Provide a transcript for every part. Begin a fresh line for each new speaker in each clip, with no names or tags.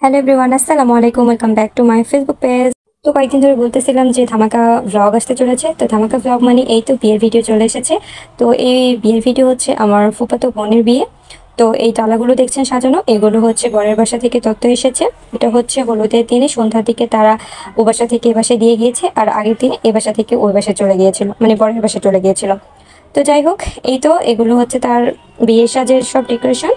Hello everyone, আসসালামু আলাইকুম, welcome back to my Facebook page. তো কয়েকদিন ধরে বলতেছিলাম যে ধামাকা ভ্লগ আসতে চলেছে। তো ধামাকা ভ্লগ মানে এই তো বিয়ের ভিডিও চলে এসেছে। তো এই বিয়ের ভিডিও হচ্ছে আমার ফুফাতো বোনের বিয়ে। তো এই ডালাগুলো দেখছেন সাজানো, এগুলো হচ্ছে বরের বাসা থেকে তত্ত্ব এসেছে। এটা হচ্ছে হলুদের দিনে সন্ধ্যার দিকে তারা ও বাসা থেকে এ বাসায় দিয়ে গিয়েছে, আর আগের দিনে এ বাসা থেকে ওই বাসায় চলে গিয়েছিল, মানে বরের বাসায় চলে গিয়েছিল। তো যাই হোক, এই তো এগুলো হচ্ছে তার বিয়ের সাজের সব ডেকোরেশন।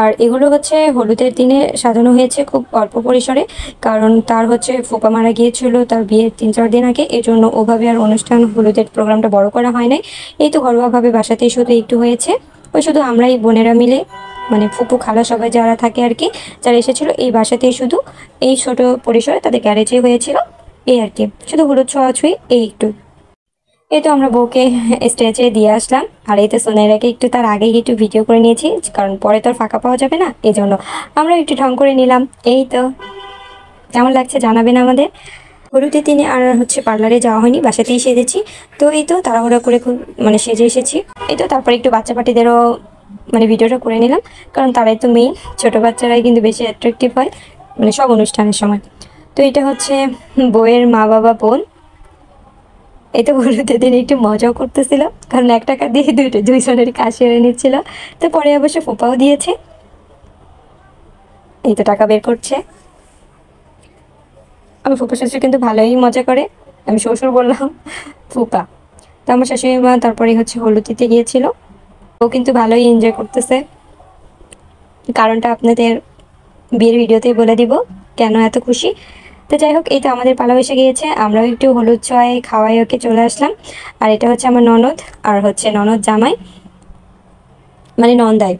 আর এগুলো হচ্ছে হলুদের দিনে সাজানো হয়েছে খুব অল্প পরিসরে, কারণ তার হচ্ছে ফুপা মারা গিয়েছিল তার বিয়ের 3-4 দিন আগে। এই জন্য ওভাবে আর অনুষ্ঠান হলুদের প্রোগ্রামটা বড় করা হয় নাই। এই তো ঘরোয়াভাবে বাসাতেই শুধু একটু হয়েছে। ওই শুধু আমরাই বোনেরা মিলে, মানে ফুপু খালা সবাই যারা থাকে আর কি, যারা এসেছিল এই বাসাতেই শুধু এই ছোট পরিসরে তাদের গ্যারেজে হয়েছিল। এই আর কি, শুধু হলুদ ছোঁয়াছুঁই এই একটু। এই তো আমরা বউকে স্টেজে দিয়ে আসলাম, আর এই তো সোনাইরাকে একটু তার আগেই একটু ভিডিও করে নিয়েছি, কারণ পরে তো আর ফাঁকা পাওয়া যাবে না, এই জন্য আমরা একটু ঢং করে নিলাম। এই তো কেমন লাগছে জানাবেন আমাদের। হলুদের দিনে আর হচ্ছে পার্লারে যাওয়া হয়নি, বাসাতেই সেজেছি। তো এই তো তাড়াহুড়া করে খুব মানে সেজে এসেছি। এই তো তারপরে একটু বাচ্চা পার্টিদেরও মানে ভিডিওটা করে নিলাম, কারণ তারাই তো মেইন, ছোটো বাচ্চারাই কিন্তু বেশি অ্যাট্রাকটিভ হয় মানে সব অনুষ্ঠানের সময়। তো এটা হচ্ছে বউয়ের মা বাবা বোন। এই তো হলুদের দিন একটু মজাও করতেছিল, কারণ 1 টাকা দিয়ে দুইজনেরই কাজ সেরে নিচ্ছিল। তো পরে অবশ্য ফুপাও দিয়েছে। এই তো টাকা বের করছে। আমার ফুপা শ্বশুর কিন্তু ভালোই মজা করে, আমি শ্বশুর বললাম, ফুপা। তো আমার শাশুড়ি মা তারপরে হচ্ছে হলুদ দিতে গিয়েছিল, ও কিন্তু ভালোই এনজয় করতেছে। কারণটা আপনাদের বিয়ের ভিডিওতেই বলে দিব কেন এত খুশি। তো যাই হোক, এই তো আমাদের পালা এসে গিয়েছে, আমরাও একটু হলুদ ছোঁয়ায় খাওয়াই ওকে চলে আসলাম। আর এটা হচ্ছে আমার ননদ, আর হচ্ছে ননদ জামাই মানে নন্দাই।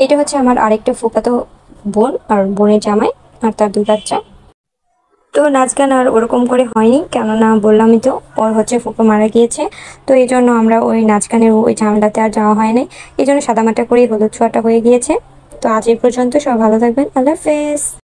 এটা হচ্ছে আমার আরেকটা ফুফাতো বোন আর বোনের জামাই আর তার 2 বাচ্চা। তো নাচ গান আর ওরকম করে হয়নি, কেননা বললামই তো ওর হচ্ছে ফুফা মারা গিয়েছে। তো এই জন্য আমরা ওই নাচ গানের ওই ঝামেলাতে আর যাওয়া হয় নাই। এই জন্য সাদামাটা করেই হলুদ ছোঁয়াটা হয়ে গিয়েছে। তো আজ এই পর্যন্ত, সব ভালো থাকবেন, আল্লাহ হাফেজ।